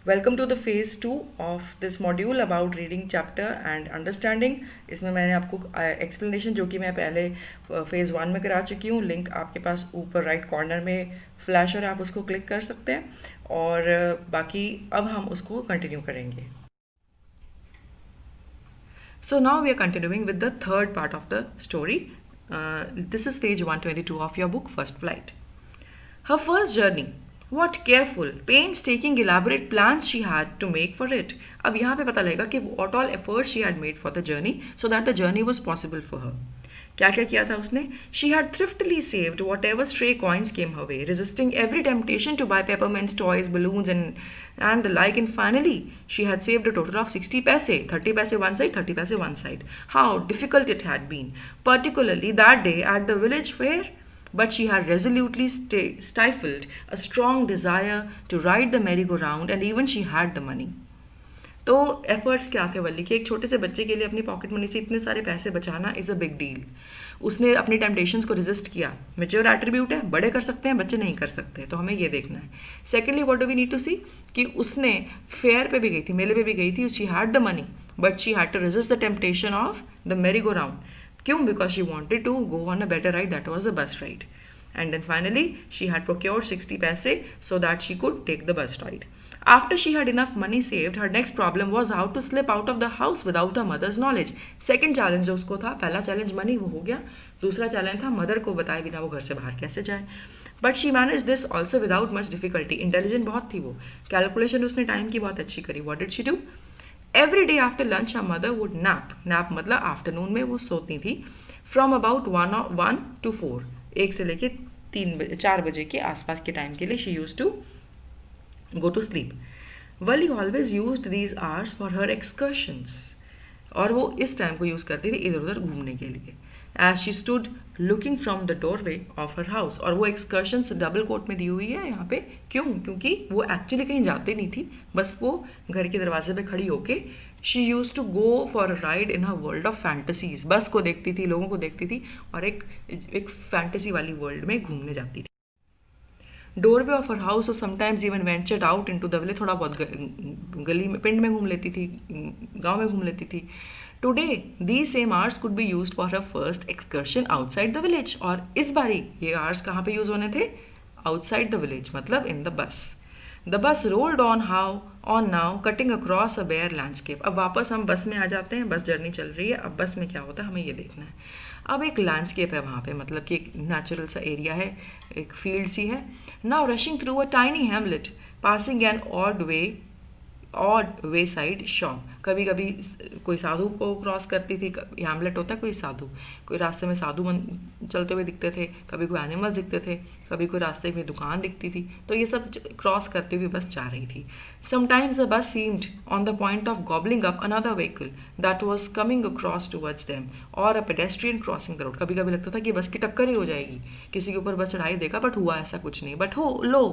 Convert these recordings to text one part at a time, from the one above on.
Welcome to the phase 2 of this module about reading chapter and understanding. इसमें मैंने आपको explanation जो कि मैं पहले फेज़ 1 में करा चुकी हूँ, लिंक आपके पास ऊपर राइट कॉर्नर में फ्लैश और आप उसको क्लिक कर सकते हैं। और बाकी अब हम उसको कंटिन्यू करेंगे। So now we are continuing with the third part of the story. This is page 122 of your book, First Flight. Her first journey. What careful, painstaking, elaborate plans she had to make for it. अब यहाँ पे पता लगेगा कि what all efforts she had made for the journey so that the journey was possible for her. क्या क्या किया था उसने? She had thriftily saved whatever stray coins came her way, resisting every temptation to buy peppermints, toys, balloons, and the like. And finally, she had saved a total of 60 paise, 30 paise one side, 30 paise one side. How difficult it had been, particularly that day at the village fair. But she had resolutely stifled a strong desire to ride the merry-go-round, and even she had the money. तो efforts क्या थे वल्ली के? एक छोटे से बच्चे के लिए अपनी पॉकेट मनी से इतने सारे पैसे बचाना इज़ अ बिग डील। उसने अपनी टेम्पटेशंस को रेजिस्ट किया। मेच्योर एट्रीब्यूट है, बड़े कर सकते हैं, बच्चे नहीं कर सकते, तो हमें ये देखना है। Secondly what do we need to see कि उसने फेयर पे भी गई थी, मेले पे भी गई थी, she had the money but she had to resist the temptation of the merry go round. क्यों? Because she wanted to go on a better ride, that was the bus ride. And then finally, she had procured 60 paise so that she could take the bus ride. After she had enough money saved, her next problem was how to slip out of the house without her mother's knowledge. Second challenge जो उसको था, पहला challenge money वो हो गया, दूसरा challenge था mother को बताए बिना वो घर से बाहर कैसे जाए. But she managed this also without much difficulty. Intelligent बहुत थी वो, calculation उसने time की बहुत अच्छी करी. What did she do? Every day after lunch, her mother would nap. Nap मतलब afternoon में वो सोती थी. From about 1 to 4. एक से लेके 4 बजे के आसपास के टाइम के लिए she use to go to sleep. Valli always used these hours for her excursions. और वो इस टाइम को यूज़ करती थी इधर उधर घूमने के लिए. As she stood looking from the doorway of her house. और वो एक्सकर्शंस डबल कोट में दी हुई है यहाँ पे. क्यों? क्योंकि वो एक्चुअली कहीं जाती नहीं थी, बस वो घर के दरवाजे पे खड़ी होके she use to go for a ride in a world of fantasies. Bus को देखती थी, लोगों को देखती थी और एक फैंटेसी वाली वर्ल्ड में घूमने जाती थी. डोरवे ऑफ हर हाउस और sometimes even ventured out into the village. थोड़ा बहुत गली में, पिंड में घूम लेती थी, गांव में घूम लेती थी. Today these same hours could be used for her first excursion outside the village. और इस बारी ये आवर्स कहाँ पे यूज होने थे? आउटसाइड द विलेज, मतलब in the bus. The bus rolled on now cutting across a bare landscape. अब वापस हम बस में आ जाते हैं, बस जर्नी चल रही है. अब बस में क्या होता है हमें ये देखना है. अब एक लैंडस्केप है वहाँ पे, मतलब कि एक नेचुरल सा एरिया है, एक फील्ड सी है. Now rushing through a tiny Hamlet passing an odd way side shop. कभी कभी कोई साधु को क्रॉस करती थी. हैमलेट होता है कोई साधु, कोई रास्ते में साधु चलते हुए दिखते थे, कभी कोई एनिमल्स दिखते थे, कभी कोई रास्ते में दुकान दिखती थी. तो ये सब क्रॉस करते हुए बस जा रही थी. Sometimes the bus seemed on the point of gobbling up another vehicle that was coming across towards them और a pedestrian crossing the road. कभी कभी लगता था कि बस की टक्कर ही हो जाएगी, किसी के ऊपर बस चढ़ाई देगा, बट हुआ ऐसा कुछ नहीं. बट हो लो,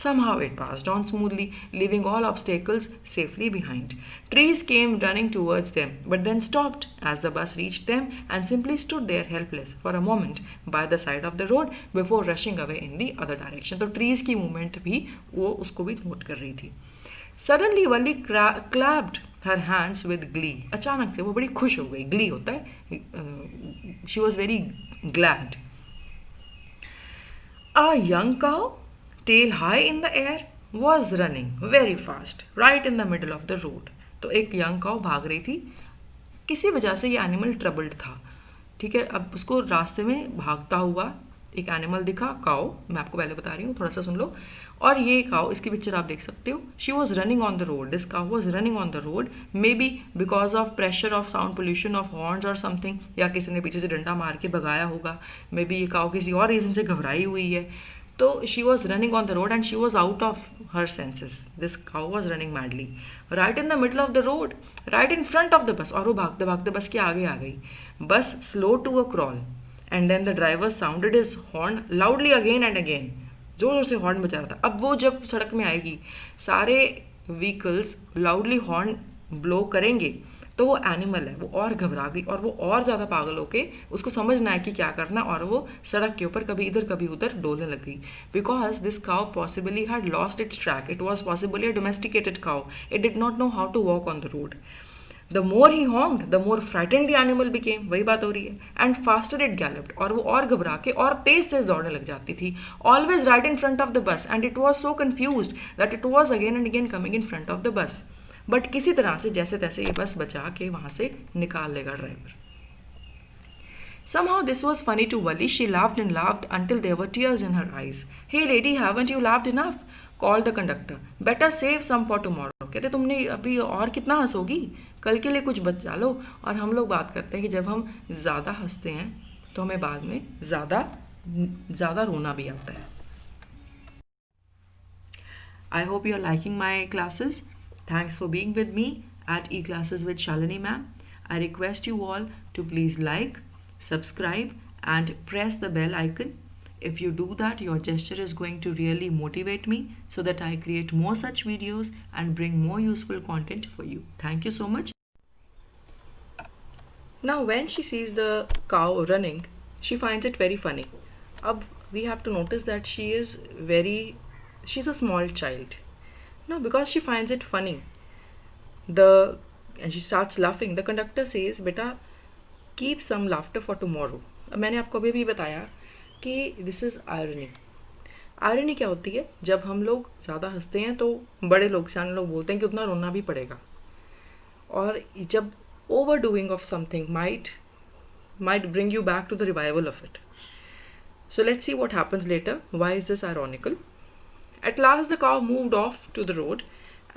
somehow it passed on smoothly, leaving all obstacles safely behind. Trees came running towards them, but then stopped as the bus reached them and simply stood there helpless for a moment by the side of the road before rushing away in the other direction. तो trees की movement भी वो उसको भी note कर रही थी. Suddenly Valli clapped her hands with glee. अचानक से वो बड़ी खुश हो गई. Glee होता है, she was very glad. A young cow, tail high in the air, was running very fast right in the middle of the road. तो एक यंग काउ भाग रही थी. किसी वजह से ये एनिमल ट्रबल्ड था, ठीक है. अब उसको रास्ते में भागता हुआ एक एनिमल दिखा, काउ. मैं आपको पहले बता रही हूँ, थोड़ा सा सुन लो. और ये काउ, इसकी पिक्चर आप देख सकते हो. She was running on the road. This cow was running on the road, may be because of pressure of sound pollution of horns और समथिंग, या किसी ने पीछे से डंडा मार के भगाया होगा. मे बी ये काउ किसी और रीज़न से घबराई हुई है. तो she was running on the road and she was out of her senses. This cow was running madly right in the middle of the road, right in front of the bus. और वो भागते भागते बस के आगे आ गई. Bus slow to a crawl and then the driver sounded his horn loudly again and again. जोर जोर से हॉर्न बजा रहा था. अब वो जब सड़क में आएगी, सारे व्हीकल्स लाउडली हॉर्न ब्लो करेंगे. तो वो एनिमल है, वो और घबरा गई और वो और ज़्यादा पागल होके उसको समझना है कि क्या करना, और वो सड़क के ऊपर कभी इधर कभी उधर डोलने लग गई. Because this cow possibly had lost its track. It was possibly a domesticated cow. It did not know how to walk on the road. The more he honked the more frightened the animal became. वही बात हो रही है. And faster it galloped. और वो और घबरा के और तेज तेज दौड़ने लग जाती थी. Always right in front of the bus. And it was so confuse that it was again and again coming in front of the bus. But किसी तरह से जैसे तैसे ये बस बचा के वहां से निकाल लेगा driver. Somehow this was funny to Wali. She laughed and laughed until there were tears in her eyes. Hey lady, haven't you laughed enough? Called the conductor. Better save some for tomorrow. कहते तुमने अभी और कितना हंसोगी, कल के लिए कुछ बचा लो. और हम लोग बात करते हैं कि जब हम ज़्यादा हंसते हैं तो हमें बाद में ज़्यादा रोना भी आता है. I hope you are liking my classes. Thanks for being with me at eClasses with Shalini ma'am. I request you all to please like, subscribe and press the bell icon. If you do that, your gesture is going to really motivate me so that I create more such videos and bring more useful content for you. Thank you so much. Now when she sees the cow running, she finds it very funny. Ab we have to notice that she's a small child. No, because she finds it funny. And she starts laughing. The conductor says, "Beta, keep some laughter for tomorrow." अब मैंने आपको अभी भी बताया कि this is irony. Irony क्या होती है? जब हम लोग ज़्यादा हंसते हैं तो बड़े लोग सियाने लोग बोलते हैं कि उतना रोना भी पड़ेगा. और जब over doing of something might bring you back to the revival of it. So let's see what happens later. Why is this ironical? At last the cow moved off to the road,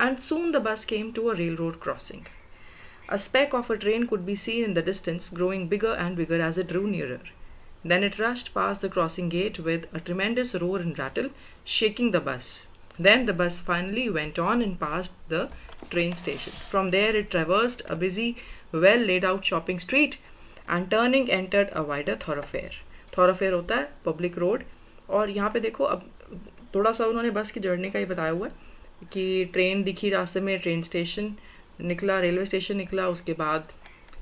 and soon the bus came to a railroad crossing. A speck of a train could be seen in the distance, growing bigger and bigger as it drew nearer. Then it rushed past the crossing gate with a tremendous roar and rattle, shaking the bus. Then the bus finally went on and passed the train station. From there it traversed a busy, well laid out shopping street and turning entered a wider thoroughfare. Thoroughfare होता है public road. और यहाँ पे देखो, अब थोड़ा सा उन्होंने बस की जर्नी का ही बताया हुआ है कि ट्रेन दिखी रास्ते में, ट्रेन स्टेशन निकला, रेलवे स्टेशन निकला, उसके बाद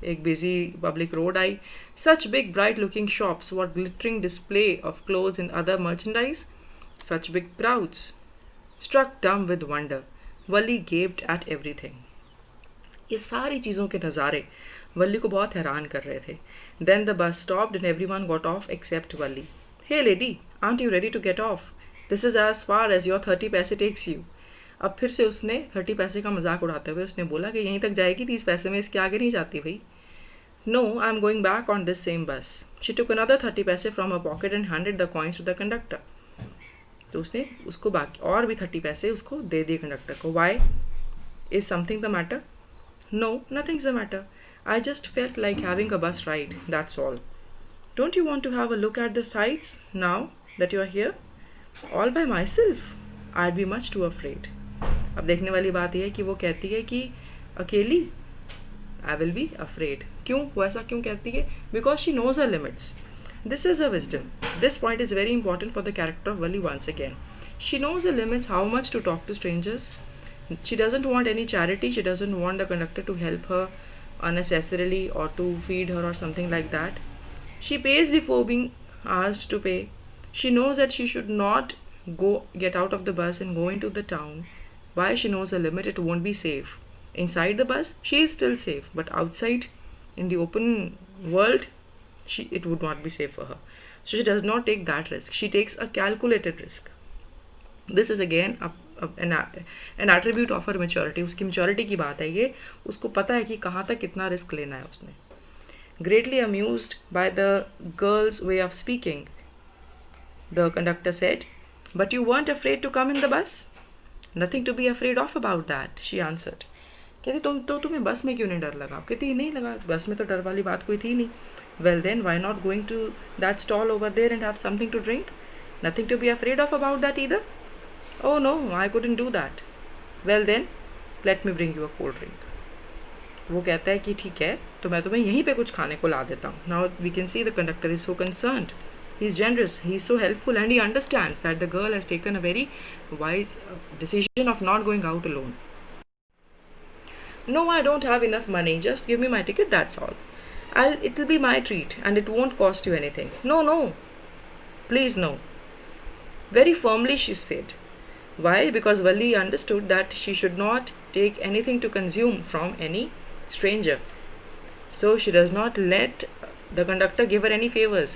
एक बिजी पब्लिक रोड आई. Such big bright looking shops, what glittering display of clothes and other merchandise, such big crowds. Struck dumb with wonder, Valli gaped at everything. ये सारी चीज़ों के नज़ारे वली को बहुत हैरान कर रहे थे. Then the bus stopped and everyone got off except Valli. Hey lady, aren't you ready to get off? This is as far as your 30 पैसे टेक्स यू. अब फिर से उसने 30 पैसे का मजाक उड़ाते हुए उसने बोला कि यहीं तक जाएगी 30 पैसे में, इसके आगे नहीं जाती भाई. No, I am going back on this same bus. She took another 30 पैसे from a pocket and handed the coins to the conductor. तो उसने उसको बाकी और भी 30 पैसे उसको दे दिए कंडक्टर को. Why? Is something the matter? No, nothing's the matter. I just felt like having a bus ride, that's all. Don't you want to have a look at the sides now that you are here all by myself? I be much too afraid. अब देखने वाली बात यह है कि वो कहती है कि अकेली, आई विल बी अफ्रेड. क्यों? वो ऐसा क्यों कहती है? Because she knows her limits. This is a wisdom. This point is very important for the character of Valli once again. She knows the limits, how much to talk to strangers. She doesn't want any charity. She doesn't want the conductor to help her unnecessarily or to feed her or something like that. She pays before being asked to pay. She knows that she should not get out of the bus and go into the town. Why? She knows the limit. It won't be safe. Inside the bus, she is still safe, but outside, in the open world, it would not be safe for her. So she does not take that risk. She takes a calculated risk. This is again an attribute of her maturity. उसकी maturity की बात है ये. उसको पता है कि कहाँ तक कितना रिस्क लेना है उसने. Greatly amused by the girl's way of speaking, the conductor said, "But you weren't afraid to come in the bus?" "Nothing to be afraid of about that," she answered. कहती तुम्हें बस में क्यों नहीं डर लगा? कहती नहीं लगा, बस में तो डर वाली बात कोई थी नहीं. Well then, why not going to that stall over there and have something to drink? Nothing to be afraid of about that either? Oh no, I couldn't do that. Well then, let me bring you a cold drink. वो कहता है कि ठीक है, तो मैं तुम्हें यहीं पे कुछ खाने को ला देता हूँ. Now we can see the conductor is so concerned. He is generous. He is so helpful, and he understands that the girl has taken a very wise decision of not going out alone. No, I don't have enough money. Just give me my ticket, that's all. It'll be my treat and it won't cost you anything. No, no. Please, no. Very firmly she said. Why? Because Valli understood that she should not take anything to consume from any stranger. So she does not let the conductor give her any favors.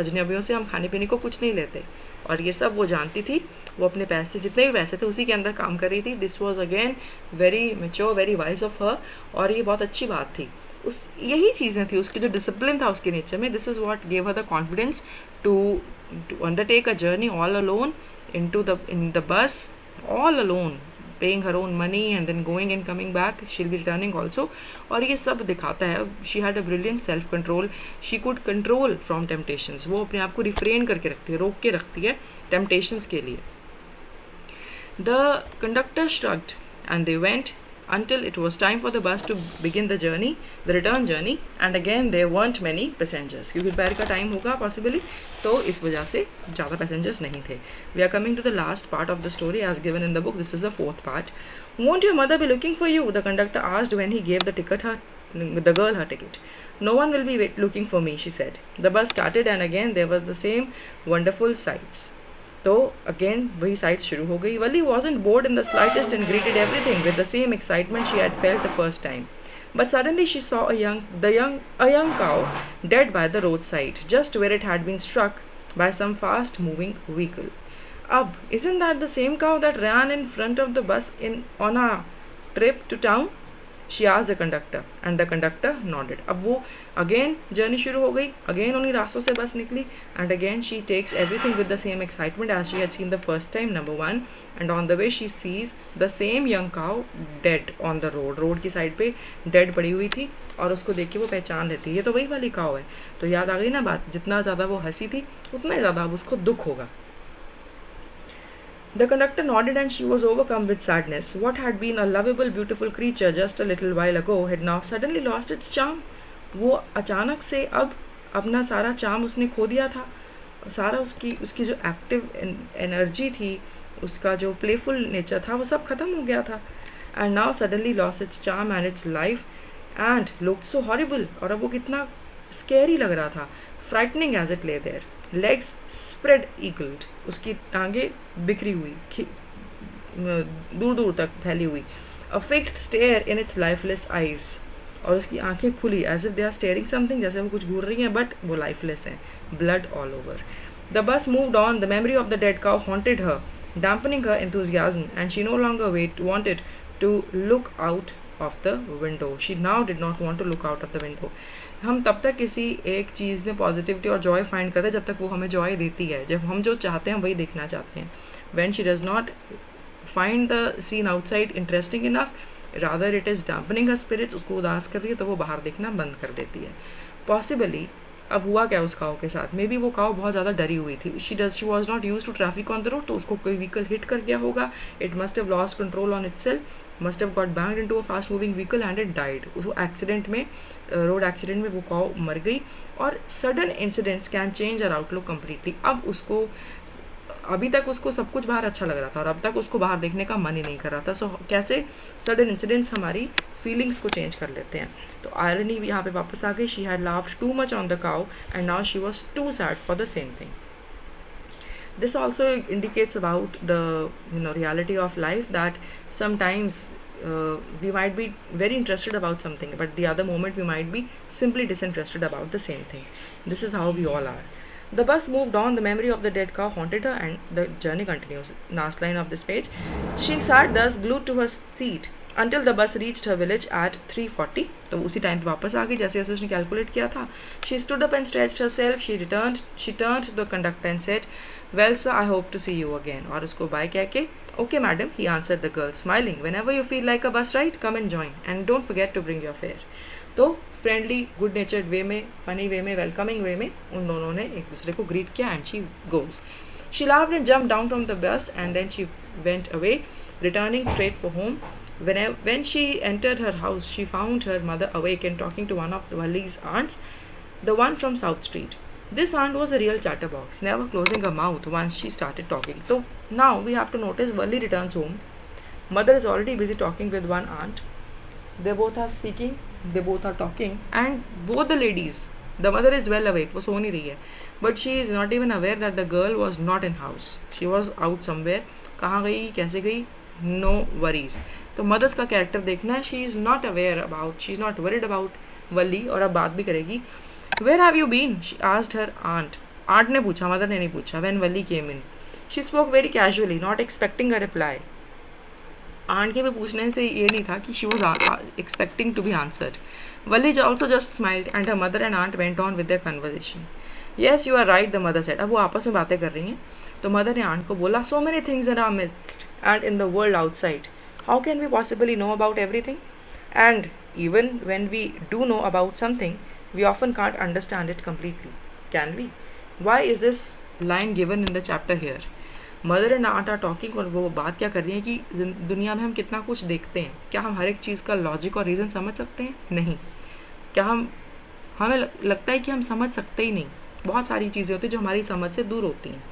अजनबियों से हम खाने पीने को कुछ नहीं लेते, और ये सब वो जानती थी. वो अपने पैसे, जितने भी पैसे थे, उसी के अंदर काम कर रही थी. This was again very mature, very wise of her, और ये बहुत अच्छी बात थी. उस यही चीज़ें थी, उसकी जो डिसिप्लिन था उसके नेचर में. This is what gave her the confidence to undertake a journey all alone in the bus, all alone, paying her own money and then going and coming back. She'll be returning also. और ये सब दिखाता है. She had a brilliant self control. She could control from temptations. वो अपने आप को refrain करके रखती है, रोक के रखती है temptations के लिए. The conductor shrugged and they went until it was time for the bus to begin the journey, the return journey, and again there weren't many passengers. क्योंकि दोपहर का टाइम होगा possibly, तो इस वजह से ज़्यादा passengers नहीं थे. We are coming to the last part of the story as given in the book. This is the fourth part. Won't your mother be looking for you? The conductor asked when he gave the girl her ticket. No one will be looking for me, she said. The bus started and again there were the same wonderful sights. तो again वही sites शुरू हो गई. Valli wasn't bored in the slightest and greeted everything with the same excitement she had felt the first time. But suddenly she saw a young cow dead by the roadside, just where it had been struck by some fast-moving vehicle. Ab, isn't that the same cow that ran in front of the bus on our trip to town? She asked the conductor, and the conductor nodded. अब वो again journey शुरू हो गई, again उन्हीं रास्तों से बस निकली, and again she takes everything with the same excitement as she had seen the first time, number one. And on the way she sees the same young cow dead on the road. Road की side पे dead पड़ी हुई थी, और उसको देख के वो पहचान लेती है, ये तो वही वाली काव है. तो याद आ गई ना बात, जितना ज़्यादा वो हंसी थी उतना ही ज़्यादा अब उसको दुख होगा. The conductor nodded and she was overcome with sadness. What had been a lovable, beautiful creature just a little while ago had now suddenly lost its charm. वो अचानक से अब अपना सारा चार्म उसने खो दिया था. सारा उसकी जो एक्टिव एनर्जी थी, उसका जो प्लेफुल नेचर था, वो सब खत्म हो गया था. And now suddenly lost its charm and its life and looked so horrible. और अब वो कितना scary लग रहा था. Frightening as it lay there. Legs spread eagled, उसकी टांगें बिखरी हुई, दूर दूर तक फैली हुई. A fixed stare in its lifeless eyes, और उसकी आंखें खुली as if they are staring something, जैसे वो कुछ घूर रही हैं but वो lifeless हैं. Blood all over. The bus moved on. The memory of the dead cow haunted her, dampening her enthusiasm, and she no longer wanted to look out of the window. She now did not want to look out of the window. हम तब तक किसी एक चीज़ में positivity और Joy find करते हैं जब तक वो हमें जॉय देती है. जब हम जो चाहते हैं वही देखना चाहते हैं. When she does not find the scene outside interesting enough, rather it is dampening her spirits, उसको उदास कर रही है तो वो बाहर देखना बंद कर देती है. पॉसिबली अब हुआ क्या उस काव के साथ, मे बी वो काव बहुत ज़्यादा डरी हुई थी. She was not use to traffic on the road, तो उसको कोई व्हीकल हिट कर गया होगा. It must have lost control on itself, must have got banged into a fast moving vehicle and it died. उस एक्सीडेंट में, road accident में वो काव मर गई. और sudden incidents can change our outlook completely. अब उसको, अभी तक उसको सब कुछ बाहर अच्छा लग रहा था और अब तक उसको बाहर देखने का मन ही नहीं कर रहा था. सो कैसे सडन इंसिडेंट्स हमारी फीलिंग्स को चेंज कर लेते हैं. तो आयरनी यहाँ पे वापस आ गई. She had laughed too much on the cow and now she was too sad for the same thing. This also indicates about the reality of life, that sometimes we might be very interested about something, but the other moment we might be simply disinterested about the same thing. This is how we all are. The bus moved on. The memory of the dead cow haunted her, and the journey continues. Last line of this page. She sat thus glued to her seat until the bus reached her village at 3:40. तो उसी time पे वापस आ गई जैसे जैसे उसने calculate किया था. She stood up and stretched herself. She turned to the conductor and said, "Well, sir, I hope to see you again." और उसको बाय कह के, "Okay, madam," he answered the girl, smiling. "Whenever you feel like a bus ride, come and join, and don't forget to bring your fare." तो friendly, good नेचर्ड वे में, funny way में, welcoming वे में उन दोनों ने एक दूसरे को ग्रीट किया. And she goes. She laughed and jumped down from the bus, and then she went away, returning straight for home. When she entered her house, she found her mother awake and talking to one of Valli's aunts, the one from South Street. This aunt was a real chatterbox, never closing her mouth once she started talking. So now we have to notice Valli returns home. Mother is already busy talking with one aunt, They both are speaking, they both are talking, and both the ladies, the mother is well awake, वो सो नहीं रही है, but she is not even aware that the girl was not in house. She was out somewhere. कहाँ गई, कैसे गई, no worries. तो mother's का कैरेक्टर देखना है. She is not aware about, she is not worried about Valli, और अब बात भी करेगी. Where have you been, she asked her aunt. Aunt ने पूछा, मदर ने नहीं पूछा. When Valli came in, she spoke very casually, not expecting a reply. Aunt के भी पूछने से ये नहीं था कि she was expecting to be answered. Valli also just smiled and her mother and aunt went on with their conversation. Yes you are right, the mother said. अब वो आपस में बातें कर रही हैं. तो मदर ने आंट को बोला, so many things in our midst and in the world outside, how can we possibly know about everything, and even when we do know about something we often can't understand it completely, can we. Why is this line given in the chapter here. Mother and aunt are talking, और वो बात क्या कर रही है कि दुनिया में हम कितना कुछ देखते हैं, क्या हम हर एक चीज़ का लॉजिक और रीज़न समझ सकते हैं? नहीं. क्या हमें लगता है कि हम समझ सकते ही नहीं. बहुत सारी चीज़ें होती हैं जो हमारी समझ से दूर होती हैं.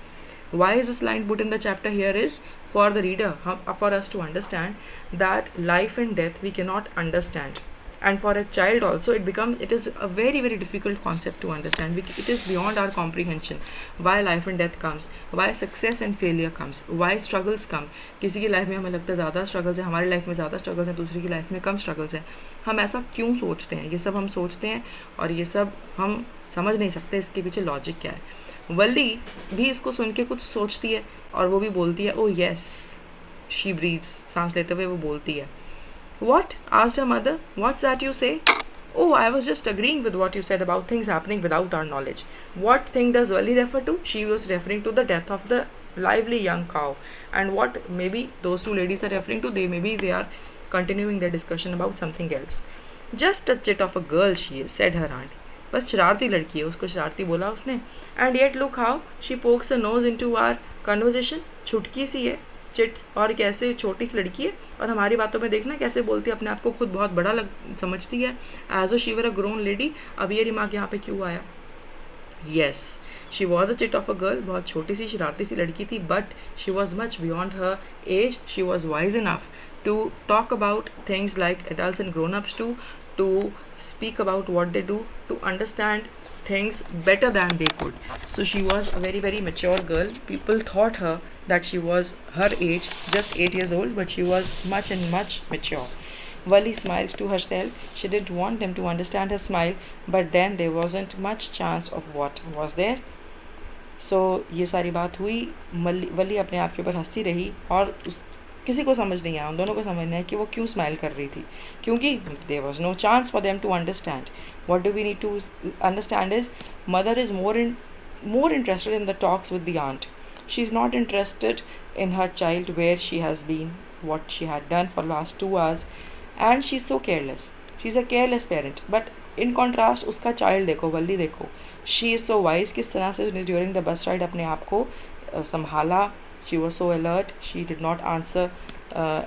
Why is this line put in the chapter here is for the reader, for us to understand that life and death we cannot understand, and for a child also it is a very very difficult concept to understand. It is beyond our comprehension. Why life and death comes, why success and failure comes, why struggles come. किसी की life में हमें लगता है ज़्यादा struggles है, हमारी life में ज़्यादा स्ट्रगल्स है, दूसरी की लाइफ में कम स्ट्रगल्स है. हम ऐसा क्यों सोचते हैं? ये सब हम सोचते हैं और ये सब हम समझ नहीं सकते इसके पीछे लॉजिक क्या है. वल्ली भी इसको सुन के कुछ सोचती है और वो भी बोलती है, ओ येस. शी ब्रीथ्स, सांस लेते हुए वो बोलती है. What? asked her mother. What's that you say? Oh, I was just agreeing with what you said about things happening without our knowledge. What thing does Wali refer to? She was referring to the death of the lively young cow. And what maybe those two ladies are referring to, they are continuing their discussion about something else. Just a chit of a girl she is, said her aunt. बस शरारती लड़की है, उसको शरारती बोला उसने. And yet look how she pokes a nose into our conversation. छुटकी सी है चिट, और कैसे छोटी सी लड़की है और हमारी बातों में देखना कैसे बोलती है, अपने आप को खुद बहुत बड़ा समझती है, as though she were a grown lady. अब ये रिमार्क यहाँ पे क्यों आया? Yes, she was a chit of a girl, बहुत छोटी सी शरारती सी लड़की थी, but she was much beyond her age. She was wise enough to talk about things like adults and grown ups to speak about what they do, to understand things better than they could. So she was a very very mature girl. People thought her that she was her age, just 8 years old, but she was much and much mature. Wali smiled to herself. She didn't want them to understand her smile, but then there wasn't much chance of what was there. So ये सारी बात हुई. वली अपने आप के ऊपर हंसती रही और किसी को समझ नहीं आया, उन दोनों को समझना है कि वो क्यों स्माइल कर रही थी, क्योंकि there was no chance for them to understand. What do we need to understand is mother is more interested in the talks with the aunt. She is not interested in her child, where she has been, what she had done for last 2 hours, and she is so careless. She is a careless parent. But in contrast उसका child देखो, वल्ली देखो, she is so wise. किस तरह से during the bus ride अपने आप को संभाला. She was so alert. She did not answer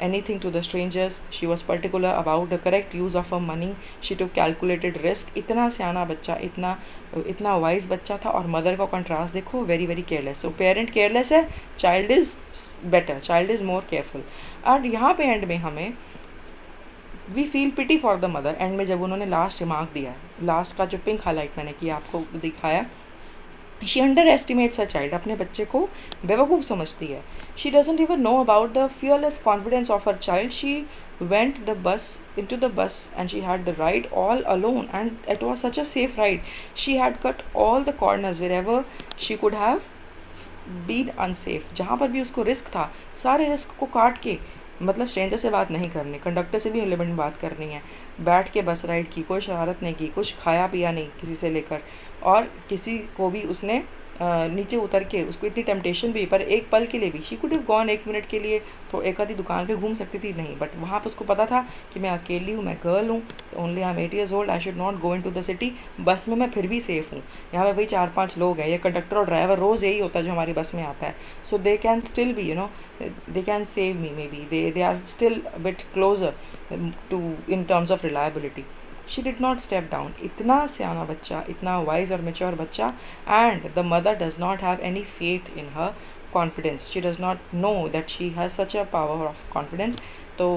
anything to the strangers. She was particular about the correct use of her money. She took calculated risk. इतना सियाना बच्चा, इतना वाइज बच्चा था, और मदर का कंट्रास्ट देखो, very very careless. So parent careless है, child is better, child is more careful. और यहाँ पे एंड में हमें we feel pity for the mother. End में जब उन्होंने लास्ट रिमार्क दिया, लास्ट का जो पिंक हाईलाइट मैंने किया आपको दिखाया, she under estimates her child, अपने बच्चे को बेवकूफ़ समझती है. She doesn't even know about the fearless confidence of her child. She went into the bus and she had the ride all alone, and it was such a safe ride. She had cut all the corners wherever she could have been unsafe. जहाँ पर भी उसको risk था, सारे risk को काट के, मतलब स्ट्रेंजर से बात नहीं करनी, कंडक्टर से भी लिमिट में बात करनी है, बैठ के बस राइड की, कोई शरारत नहीं की, कुछ खाया पिया नहीं किसी से लेकर, और किसी को भी उसने नीचे उतर के, उसको इतनी टेम्पटेशन भी, पर एक पल के लिए भी, she could have gone 1 minute के लिए तो एक आधी दुकान पे घूम सकती थी, नहीं. बट वहाँ पर उसको पता था कि मैं अकेली हूँ, मैं गर्ल हूँ, only I am 8 years old, I should not go in to the city. Bus में मैं फिर भी सेफ़ हूँ, यहाँ पे भाई 4-5 लोग हैं, ये कंडक्टर और ड्राइवर रोज़ यही होता है जो हमारी बस में आता है. So they can still be, they can save me, maybe they are still bit closer to in terms of reliability. She did not step down. इतना सियाना बच्चा, इतना वाइज और मेच्योर बच्चा, and the mother does not have any faith in her confidence. She does not know that she has such a power of confidence. तो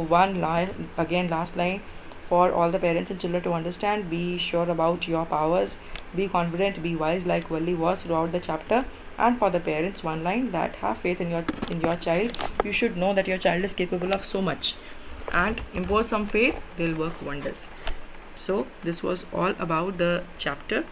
last line, for all the parents and children to understand. Be sure about your powers, be confident, be wise like Valli was throughout the chapter. And for the parents, one line, that have faith in your child. You should know that your child is capable of so much, and impose some faith, they'll work wonders. So this was all about the chapter.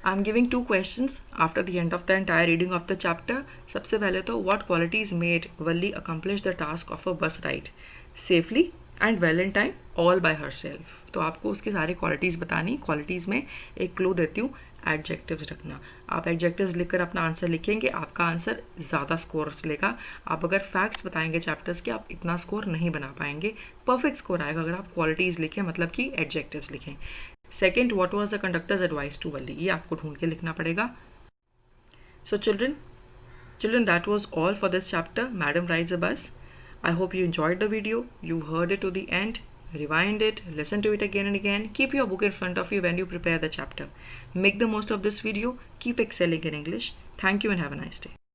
I'm giving 2 questions after the end of the entire reading of the chapter. सबसे पहले तो what qualities made Valli accomplish the task of a bus ride safely and well in time all by herself. तो आपको उसकी सारी qualities बतानी. Qualities में एक क्लू देती हूँ, एडजेक्टिव्स रखना. आप एडजेक्टिव्स लिखकर अपना आंसर लिखेंगे, आपका आंसर ज़्यादा स्कोर लेगा. आप अगर फैक्ट्स बताएंगे चैप्टर्स के, आप इतना स्कोर नहीं बना पाएंगे. परफेक्ट स्कोर आएगा अगर आप क्वालिटीज़ लिखें, मतलब कि एडजेक्टिव्स लिखें. Second, what was the conductor's advice to Valli, ये आपको ढूंढ के लिखना पड़ेगा. सो children, that was all for this chapter, Madam Rides a Bus. I hope you enjoyed the video, you heard it to the end, rewind it, listen to it again and again. Keep your book in front of you when you prepare the chapter. Make the most of this video, keep excelling in English. Thank you and have a nice day.